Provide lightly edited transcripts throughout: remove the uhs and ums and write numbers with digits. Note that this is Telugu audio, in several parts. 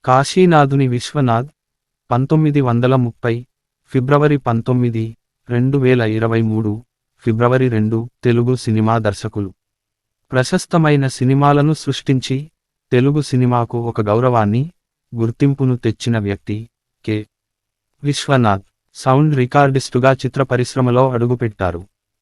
కాశీనాథుని విశ్వనాథ్ 1930 ఫిబ్రవరి 19, 2023 ఫిబ్రవరి 2 తెలుగు సినిమా దర్శకులు. ప్రశస్తమైన సినిమాలను సృష్టించి తెలుగు సినిమాకు ఒక గౌరవాన్ని, గుర్తింపును తెచ్చిన వ్యక్తి కె. విశ్వనాథ్. సౌండ్ రికార్డిస్టుగా చిత్ర పరిశ్రమలో అడుగుపెట్టారు.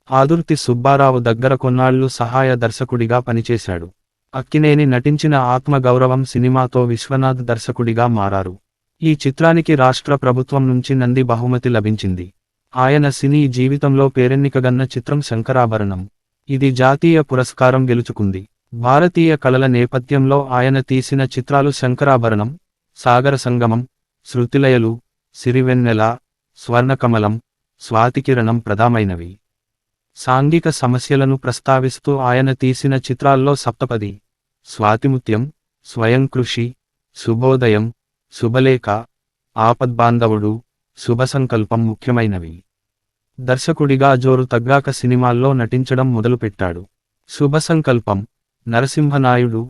ఆదుర్తి సుబ్బారావు దగ్గర కొన్నాళ్లు సహాయ దర్శకుడిగా పనిచేశాడు. అక్కినేని నటించిన ఆత్మగౌరవం సినిమాతో విశ్వనాథ్ దర్శకుడిగా మారారు. ఈ చిత్రానికి రాష్ట్ర ప్రభుత్వం నుంచి నంది బహుమతి లభించింది. ఆయన సినీ జీవితంలో పేరెన్నికగన్న చిత్రం శంకరాభరణం. ఇది జాతీయ పురస్కారం గెలుచుకుంది. భారతీయ కళల నేపథ్యంలో ఆయన తీసిన చిత్రాలు శంకరాభరణం, సాగర సంగమం, శృతిలయలు, సిరివెన్నెల, స్వర్ణకమలం, స్వాతికిరణం ప్రధానమైనవి. సాంఘిక సమస్యలను ప్రస్తావిస్తూ ఆయన తీసిన చిత్రాల్లో సప్తపది, స్వాతిముత్యం, స్వయం కృషి, శుభోదయం, శుభలేఖ, ఆపద్బాంధవుడు, శుభసంకల్పం ముఖ్యమైనవి. దర్శకుడిగా జోరు తగ్గాక సినిమాల్లో నటించడం మొదలుపెట్టాడు. శుభసంకల్పం, నరసింహనాయుడు,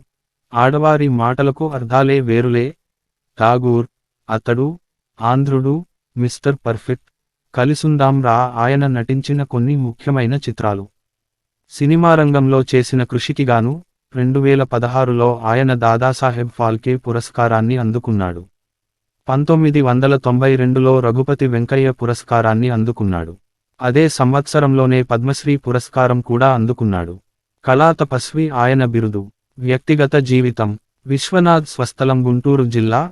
ఆడవారి మాటలకు అర్థాలే వేరులే, ఠాగూర్, అతడు, ఆంధ్రుడు, మిస్టర్ పర్ఫెక్ట్, కలిసుందాం రా ఆయన నటించిన కొన్ని ముఖ్యమైన చిత్రాలు. సినిమా రంగంలో చేసిన కృషికిగాను 2016లో ఆయన దాదాసాహెబ్ ఫాల్కే పురస్కారాన్ని అందుకున్నాడు. 1992లో రఘుపతి వెంకయ్య పురస్కారాన్ని అందుకున్నాడు. అదే సంవత్సరంలోనే పద్మశ్రీ పురస్కారం కూడా అందుకున్నాడు. కళా తపస్వి ఆయన బిరుదు. వ్యక్తిగత జీవితం. విశ్వనాథ్ స్వస్థలం గుంటూరు జిల్లా,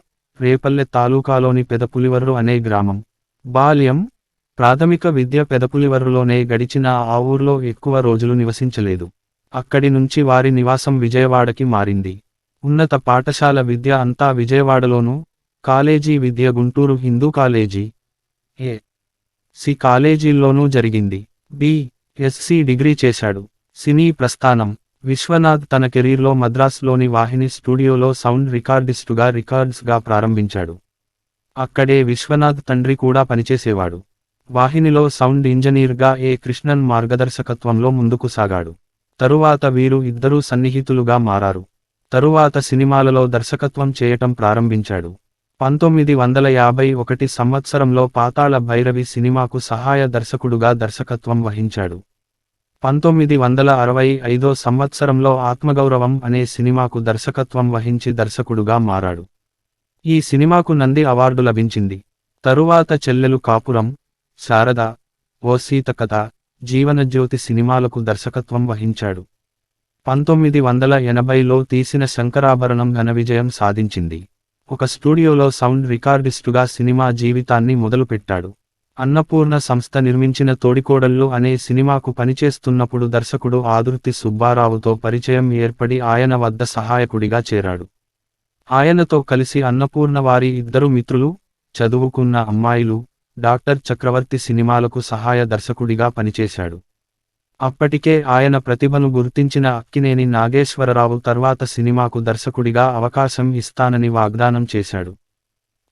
రేపల్లె తాలూకాలోని పెదపులివర్రు అనే గ్రామం. బాల్యం, ప్రాథమిక విద్య పెదపులివర్రులోనే గడిచిన ఆ ఊర్లో ఎక్కువ రోజులు నివసించలేదు. అక్కడి నుంచి వారి నివాసం విజయవాడకి మారింది. ఉన్నత పాఠశాల విద్య అంతా విజయవాడలోనూ, కాలేజీ విద్య గుంటూరు హిందూ కాలేజీ, సి కాలేజీల్లోనూ జరిగింది. బి.ఎస్సి డిగ్రీ చేశాడు. సినీ ప్రస్థానం. విశ్వనాథ్ తన కెరీర్లో మద్రాసులోని వాహిని స్టూడియోలో సౌండ్ రికార్డిస్టుగా రికార్డ్స్గా ప్రారంభించాడు. అక్కడే విశ్వనాథ్ తండ్రి కూడా పనిచేసేవాడు. వాహినిలో సౌండ్ ఇంజనీర్గా ఏ. కృష్ణన్ మార్గదర్శకత్వంలో ముందుకు సాగాడు. తరువాత వీరు ఇద్దరూ సన్నిహితులుగా మారారు. తరువాత సినిమాలలో దర్శకత్వం చేయటం ప్రారంభించాడు. 1951 సంవత్సరంలో పాతాళ భైరవి సినిమాకు సహాయ దర్శకుడుగా దర్శకత్వం వహించాడు. 1965 సంవత్సరంలో ఆత్మగౌరవం అనే సినిమాకు దర్శకత్వం వహించి దర్శకుడుగా మారాడు. ఈ సినిమాకు నంది అవార్డు లభించింది. తరువాత చెల్లెలు కాపురం, శారద, ఓ సీతకథ, జీవనజ్యోతి సినిమాలకు దర్శకత్వం వహించాడు. 1980లో తీసిన శంకరాభరణం ఘన విజయం సాధించింది. ఒక స్టూడియోలో సౌండ్ రికార్డిస్టుగా సినిమా జీవితాన్ని మొదలుపెట్టాడు. అన్నపూర్ణ సంస్థ నిర్మించిన తోడికోడళ్ళు అనే సినిమాకు పనిచేస్తున్నప్పుడు దర్శకుడు ఆదుర్తి సుబ్బారావుతో పరిచయం ఏర్పడి ఆయన వద్ద సహాయకుడిగా చేరాడు. ఆయనతో కలిసి అన్నపూర్ణ వారి ఇద్దరు మిత్రులు, చదువుకున్న అమ్మాయిలు, డాక్టర్ చక్రవర్తి సినిమాలకు సహాయ దర్శకుడిగా పనిచేశాడు. అప్పటికే ఆయన ప్రతిభను గుర్తించిన అక్కినేని నాగేశ్వరరావు తర్వాత సినిమాకు దర్శకుడిగా అవకాశం ఇస్తానని వాగ్దానం చేశాడు.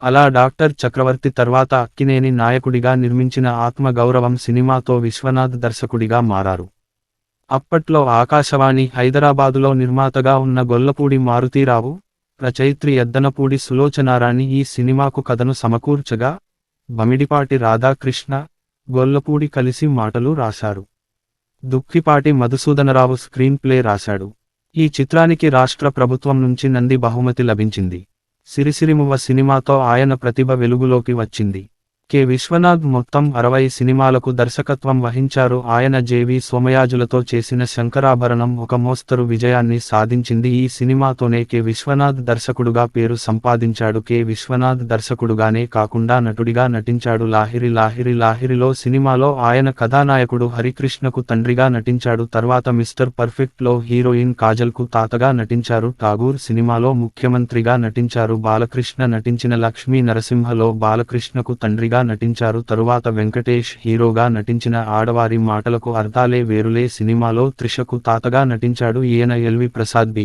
అలా డాక్టర్ చక్రవర్తి తర్వాత అక్కినేని నాయకుడిగా నిర్మించిన ఆత్మగౌరవం సినిమాతో విశ్వనాథ్ దర్శకుడిగా మారారు. అప్పట్లో ఆకాశవాణి హైదరాబాదులో నిర్మాతగా ఉన్న గొల్లపూడి మారుతీరావు, రచయిత్రి ఎద్దనపూడి సులోచనారాణి ఈ సినిమాకు కథను సమకూర్చగా, బమిడిపాటి రాధాకృష్ణ, గొల్లపూడి కలిసి మాటలు రాశారు. దుక్కిపాటి మధుసూదనరావు స్క్రీన్ ప్లే రాశాడు. ఈ చిత్రానికి రాష్ట్ర ప్రభుత్వం నుంచి నంది బహుమతి లభించింది. సిరిసిరిమువ్వ సినిమాతో ఆయన ప్రతిభ వెలుగులోకి వచ్చింది. కె. విశ్వనాథ్ మొత్తం 60 సినిమాలకు దర్శకత్వం వహించారు. ఆయన జె.వి. సోమయాజులతో చేసిన శంకరాభరణం ఒక మోస్తరు విజయాన్ని సాధించింది. ఈ సినిమాతోనే కె. విశ్వనాథ్ దర్శకుడుగా పేరు సంపాదించాడు. కె. విశ్వనాథ్ దర్శకుడుగానే కాకుండా నటుడిగా నటించాడు. లాహిరి లాహిరి లాహిరిలో సినిమాలో ఆయన కథానాయకుడు హరికృష్ణకు తండ్రిగా నటించాడు. తర్వాత మిస్టర్ పర్ఫెక్ట్లో హీరోయిన్ కాజల్కు తాతగా నటించారు. ఠాగూర్ సినిమాలో ముఖ్యమంత్రిగా నటించారు. బాలకృష్ణ నటించిన లక్ష్మీ నరసింహలో బాలకృష్ణకు తండ్రిగా నటించారు. తరువాత వెంకటేష్ హీరోగా నటించిన ఆడవారి మాటలకు అర్థాలే వేరులే సినిమాలో త్రిషకు తాతగా నటించాడు. ఈయన ఎల్వి ప్రసాద్, బి.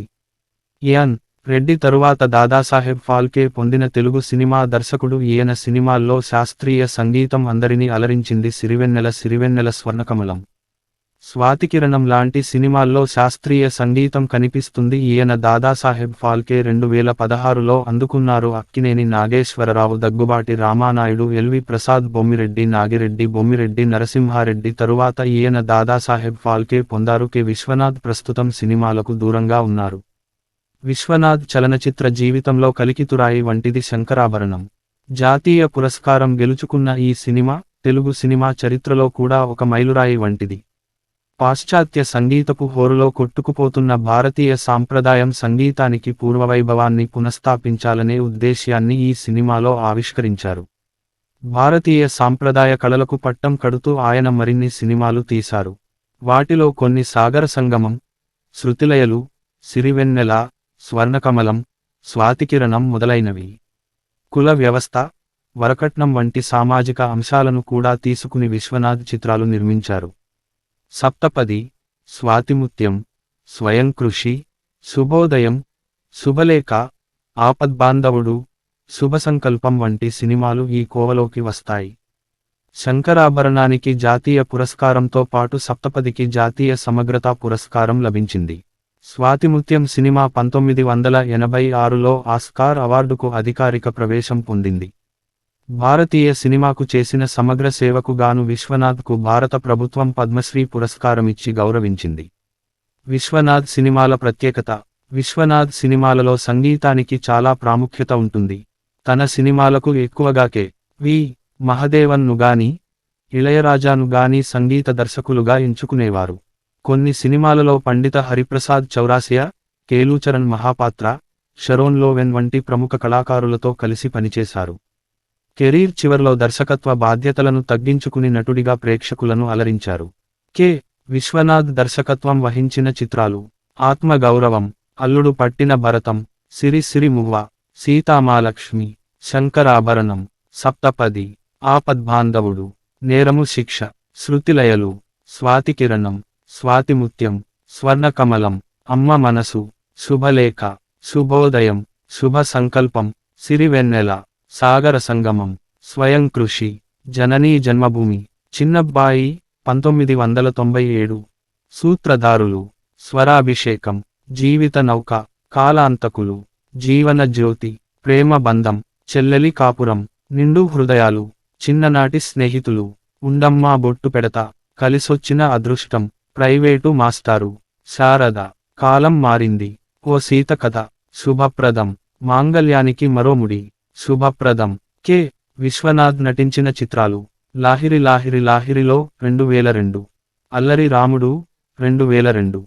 ఎన్. రెడ్డి తరువాత దాదాసాహెబ్ ఫాల్కే పొందిన తెలుగు సినిమా దర్శకుడు. ఈయన సినిమాల్లో శాస్త్రీయ సంగీతం అందరినీ అలరించింది. సిరివెన్నెల, సిరివెన్నెల, స్వర్ణకమలం, స్వాతికిరణం లాంటి సినిమాల్లో శాస్త్రీయ సంగీతం కనిపిస్తుంది. ఈయన దాదాసాహెబ్ ఫాల్కే 2016లో అందుకున్నారు. అక్కినేని నాగేశ్వరరావు, దగ్గుబాటి రామానాయుడు, ఎల్వి ప్రసాద్, బొమ్మిరెడ్డి నాగిరెడ్డి, బొమ్మిరెడ్డి నరసింహారెడ్డి తరువాత ఈయన దాదాసాహెబ్ ఫాల్కే పొందారు. కె విశ్వనాథ్ ప్రస్తుతం సినిమాలకు దూరంగా ఉన్నారు. విశ్వనాథ్ చలనచిత్ర జీవితంలో కలికితురాయి వంటిది శంకరాభరణం. జాతీయ పురస్కారం గెలుచుకున్న ఈ సినిమా తెలుగు సినిమా చరిత్రలో కూడా ఒక మైలురాయి వంటిది. పాశ్చాత్య సంగీతపు హోరులో కొట్టుకుపోతున్న భారతీయ సాంప్రదాయం సంగీతానికి పూర్వవైభవాన్ని పునఃస్థాపించాలనే ఉద్దేశ్యాన్ని ఈ సినిమాలో ఆవిష్కరించారు. భారతీయ సాంప్రదాయ కళలకు పట్టం కడుతూ ఆయన మరిన్ని సినిమాలు తీశారు. వాటిలో కొన్ని సాగర సంగమం, శృతిలయలు, సిరివెన్నెల, స్వర్ణకమలం, స్వాతికిరణం మొదలైనవి. కుల వ్యవస్థ, వరకట్నం వంటి సామాజిక అంశాలను కూడా తీసుకుని విశ్వనాథ్ చిత్రాలు నిర్మించారు. సప్తపది, స్వాతిముత్యం, స్వయంకృషి, శుభోదయం, శుభలేఖ, ఆపద్బాంధవుడు, శుభసంకల్పం వంటి సినిమాలు ఈ కోవలోకి వస్తాయి. శంకరాభరణానికి జాతీయ పురస్కారంతో పాటు సప్తపదికి జాతీయ సమగ్రతా పురస్కారం లభించింది. స్వాతిముత్యం సినిమా 1986లో ఆస్కార్ అవార్డుకు అధికారిక ప్రవేశం పొందింది. భారతీయ సినిమాకు చేసిన సమగ్ర సేవకు గాను విశ్వనాథ్కు భారత ప్రభుత్వం పద్మశ్రీ పురస్కారమిచ్చి గౌరవించింది. విశ్వనాథ్ సినిమాల ప్రత్యేకత. విశ్వనాథ్ సినిమాలలో సంగీతానికి చాలా ప్రాముఖ్యత ఉంటుంది. తన సినిమాలకు ఎక్కువగా కె.వి. మహదేవన్ను గాని, ఇళయరాజాను గాని సంగీత దర్శకులుగా ఎంచుకునేవారు. కొన్ని సినిమాలలో పండిత హరిప్రసాద్ చౌరాసియా, కేలూచరణ్ మహాపాత్ర, షరోన్ లోవెన్ వంటి ప్రముఖ కళాకారులతో కలిసి పనిచేశారు. కెరీర్ చివర్లో దర్శకత్వ బాధ్యతలను తగ్గించుకుని నటుడిగా ప్రేక్షకులను అలరించారు. కె. విశ్వనాథ్ దర్శకత్వం వహించిన చిత్రాలు: ఆత్మగౌరవం, అల్లుడు పట్టిన భరతం, సిరి సిరి మువ్వ, సీతామాలక్ష్మి, శంకరాభరణం, సప్తపది, ఆపద్బాంధవుడు, నేరము శిక్ష, శృతిలయలు, స్వాతికిరణం, స్వాతిముత్యం, స్వర్ణకమలం, అమ్మ మనసు, శుభలేఖ, శుభోదయం, శుభ సంకల్పం, సిరివెన్నెల, సాగర సంగమం, స్వయంకృషి, జననీ జన్మభూమి, చిన్నబ్బాయి 1997, సూత్రధారులు, స్వరాభిషేకం, జీవిత నౌక, కాలాంతకులు, జీవన జ్యోతి, ప్రేమ బంధం, చెల్లెలి కాపురం, నిండు హృదయాలు, చిన్ననాటి స్నేహితులు, ఉండమ్మా బొట్టు పెడత, కలిసొచ్చిన అదృష్టం, ప్రైవేటు మాస్టారు, శారద, కాలం మారింది, ఓ సీత కథ, శుభప్రదం, మాంగళ్యానికి మరో ముడి, శుభప్రదం. కె. విశ్వనాథ్ నటించిన చిత్రాలు: లాహిరి లాహిరి లాహిరిలో 2002, అల్లరి రాముడు 2002,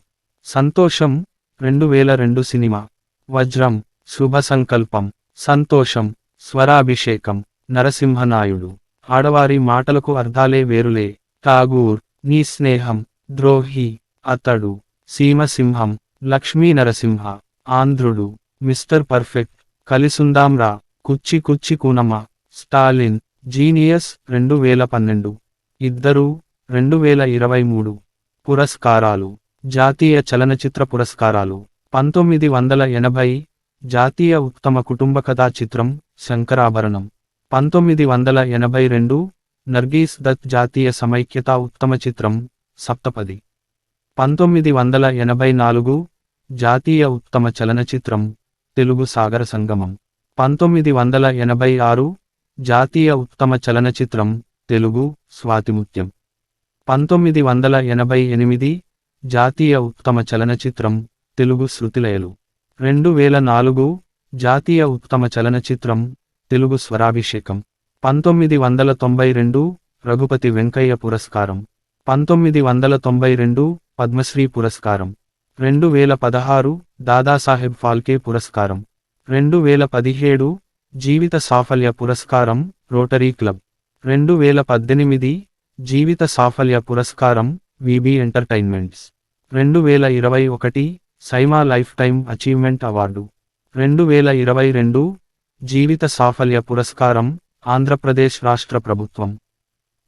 సంతోషం 2002 సినిమా, వజ్రం, శుభ సంకల్పం, సంతోషం, స్వరాభిషేకం, నరసింహనాయుడు, ఆడవారి మాటలకు అర్థాలే వేరులే, ఠాగూర్, నీ స్నేహం, ద్రోహి, అతడు, సీమసింహం, లక్ష్మీ నరసింహ, ఆంధ్రుడు, మిస్టర్ పర్ఫెక్ట్, కలిసుందాంరా, కుచ్చి కుచ్చి కూనమ్మ, స్టాలిన్, జీనియస్ 2012, ఇద్దరు 2023. పురస్కారాలు: జాతీయ చలనచిత్ర పురస్కారాలు 1980, జాతీయ ఉత్తమ కుటుంబ కథా చిత్రం శంకరాభరణం. 1982, నర్గీస్ దత్ జాతీయ సమైక్యతా ఉత్తమ చిత్రం సప్తపది. 1984, జాతీయ ఉత్తమ చలనచిత్రం తెలుగు సాగర సంగమం. 1986, జాతీయ ఉత్తమ చలనచిత్రం తెలుగు స్వాతిముత్యం. 1988, జాతీయ ఉత్తమ చలనచిత్రం తెలుగు శృతిలయలు. 2004, జాతీయ ఉత్తమ చలనచిత్రం తెలుగు స్వరాభిషేకం. 1992, రఘుపతి వెంకయ్య పురస్కారం. 1992, పద్మశ్రీ పురస్కారం. 2016, దాదాసాహెబ్ ఫాల్కే పురస్కారం. 2017, జీవిత సాఫల్య పురస్కారం రోటరీ క్లబ్. 2018, జీవిత సాఫల్య పురస్కారం VB entertainments. 2021, SIIMA lifetime achievement award. 2022, జీవిత సాఫల్య పురస్కారం ఆంధ్రప్రదేశ్ రాష్ట్ర ప్రభుత్వం.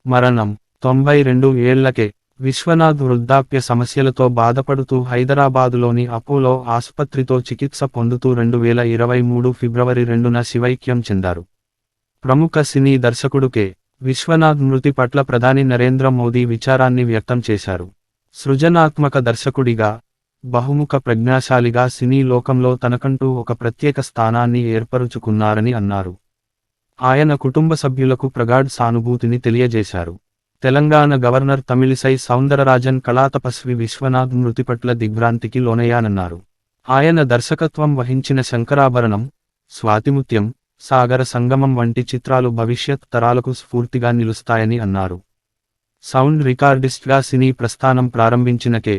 మరణం: 92 ఏళ్లకే. విశ్వనాథ్ వృద్ధాప్య సమస్యలతో బాధపడుతూ హైదరాబాదులోని అపోలో ఆసుపత్రితో చికిత్స పొందుతూ 2023 ఫిబ్రవరి 2న శివైక్యం చెందారు. ప్రముఖ సినీ దర్శకుడు కె. విశ్వనాథ్ మృతి పట్ల ప్రధాని నరేంద్ర మోదీ విచారాన్ని వ్యక్తం చేశారు. సృజనాత్మక దర్శకుడిగా, బహుముఖ ప్రజ్ఞాశాలిగా సినీ లోకంలో తనకంటూ ఒక ప్రత్యేక స్థానాన్ని ఏర్పరుచుకున్నారని అన్నారు. ఆయన కుటుంబ సభ్యులకు ప్రగాఢ సానుభూతిని తెలియజేశారు. తెలంగాణ గవర్నర్ తమిళిసై సౌందరరాజన్ కళాతపస్వి విశ్వనాథ్ మృతి పట్ల దిగ్భ్రాంతికి లోనయ్యానన్నారు. ఆయన దర్శకత్వం వహించిన శంకరాభరణం, స్వాతిముత్యం, సాగర సంగమం వంటి చిత్రాలు భవిష్యత్ తరాలకు స్ఫూర్తిగా నిలుస్తాయని అన్నారు. సౌండ్ రికార్డిస్ట్గా సినీ ప్రస్థానం ప్రారంభించిన కె.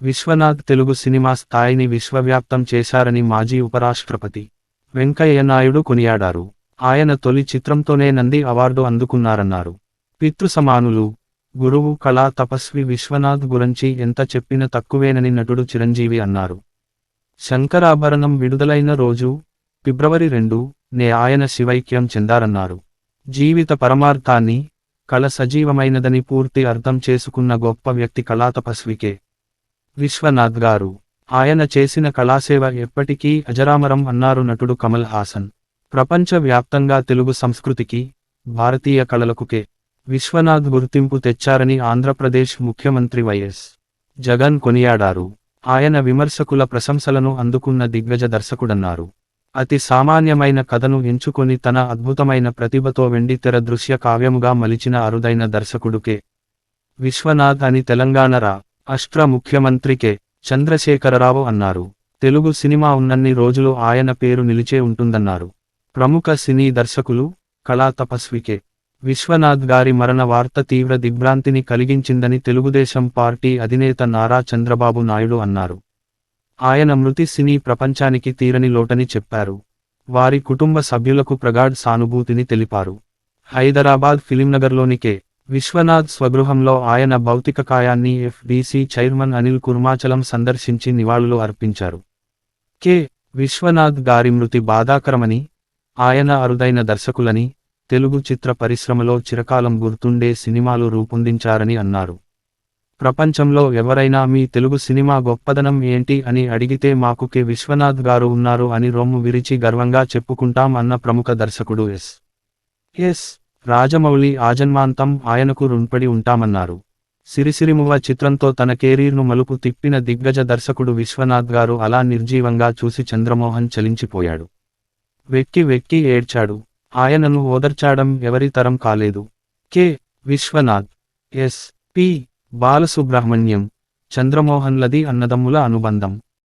విశ్వనాథ్ తెలుగు సినిమా స్థాయిని విశ్వవ్యాప్తం చేశారని మాజీ ఉపరాష్ట్రపతి వెంకయ్యనాయుడు కొనియాడారు. ఆయన తొలి చిత్రంతోనే నంది అవార్డు అందుకున్నారన్నారు. పితృసమానులు, గురువు కళా తపస్వి విశ్వనాథ్ గురించి ఎంత చెప్పిన తక్కువేనని నటుడు చిరంజీవి అన్నారు. శంకరాభరణం విడుదలైన రోజు ఫిబ్రవరి 2నే ఆయన శివైక్యం చెందారన్నారు. జీవిత పరమార్థాన్ని, కళ సజీవమైనదని పూర్తి అర్థం చేసుకున్న గొప్ప వ్యక్తి కళాతపస్వి కె. విశ్వనాథ్ గారు. ఆయన చేసిన కళాసేవ ఎప్పటికీ అజరామరం అన్నారు నటుడు కమల్ హాసన్. ప్రపంచ వ్యాప్తంగా తెలుగు సంస్కృతికి, భారతీయ కళలకు కె. విశ్వనాథ్ గుర్తింపు తెచ్చారని ఆంధ్రప్రదేశ్ ముఖ్యమంత్రి వైఎస్ జగన్ కొనియాడారు. ఆయన విమర్శకుల ప్రశంసలను అందుకున్న దిగ్గజ దర్శకుడన్నారు. అతి సామాన్యమైన కథను ఎంచుకొని తన అద్భుతమైన ప్రతిభతో వెండితెర దృశ్య కావ్యముగా మలిచిన అరుదైన దర్శకుడు కె. విశ్వనాథ్ అని తెలంగాణ రాష్ట్ర ముఖ్యమంత్రి కె. చంద్రశేఖరరావు అన్నారు. తెలుగు సినిమా ఉన్నన్ని రోజులు ఆయన పేరు నిలిచే ఉంటుందన్నారు. ప్రముఖ సినీ దర్శకులు, కళా తపస్వి కె. విశ్వనాథ్ గారి మరణ వార్త తీవ్ర దిగ్భ్రాంతిని కలిగించిందని తెలుగుదేశం పార్టీ అధినేత నారా చంద్రబాబు నాయుడు అన్నారు. ఆయన మృతి సినీ ప్రపంచానికి తీరని లోటని చెప్పారు. వారి కుటుంబ సభ్యులకు ప్రగాఢ సానుభూతిని తెలిపారు. హైదరాబాద్ ఫిలింనగర్లోని కె. విశ్వనాథ్ స్వగృహంలో ఆయన భౌతిక కాయాన్ని ఎఫ్డీసీ చైర్మన్ అనిల్ కుర్మాచలం సందర్శించి నివాళులు అర్పించారు. కె. విశ్వనాథ్ గారి మృతి బాధాకరమని, ఆయన అరుదైన దర్శకులని, తెలుగు చిత్ర పరిశ్రమలో చిరకాలం గుర్తుండే సినిమాలు రూపొందించారని అన్నారు. ప్రపంచంలో ఎవరైనా మీ తెలుగు సినిమా గొప్పదనం ఏంటి అని అడిగితే మాకు కె. విశ్వనాథ్ గారు ఉన్నారు అని రొమ్ము విరిచి గర్వంగా చెప్పుకుంటాం అన్న ప్రముఖ దర్శకుడు ఎస్. రాజమౌళి ఆజన్మాంతం ఆయనకు రుణపడి ఉంటామన్నారు. సిరిసిరిమువ్వ చిత్రంతో తన కెరీర్ను మలుపు తిప్పిన దిగ్గజ దర్శకుడు విశ్వనాథ్ గారు అలా నిర్జీవంగా చూసి చంద్రమోహన్ చలించిపోయాడు. వెక్కి వెక్కి ఏడ్చాడు. ఆయనను ఓదర్చాడం ఎవరి తరం కాలేదు. K. Vishwanath, S. P. Balasubrahmanyam, చంద్రమోహన్లది అన్నదమ్ముల అనుబంధం.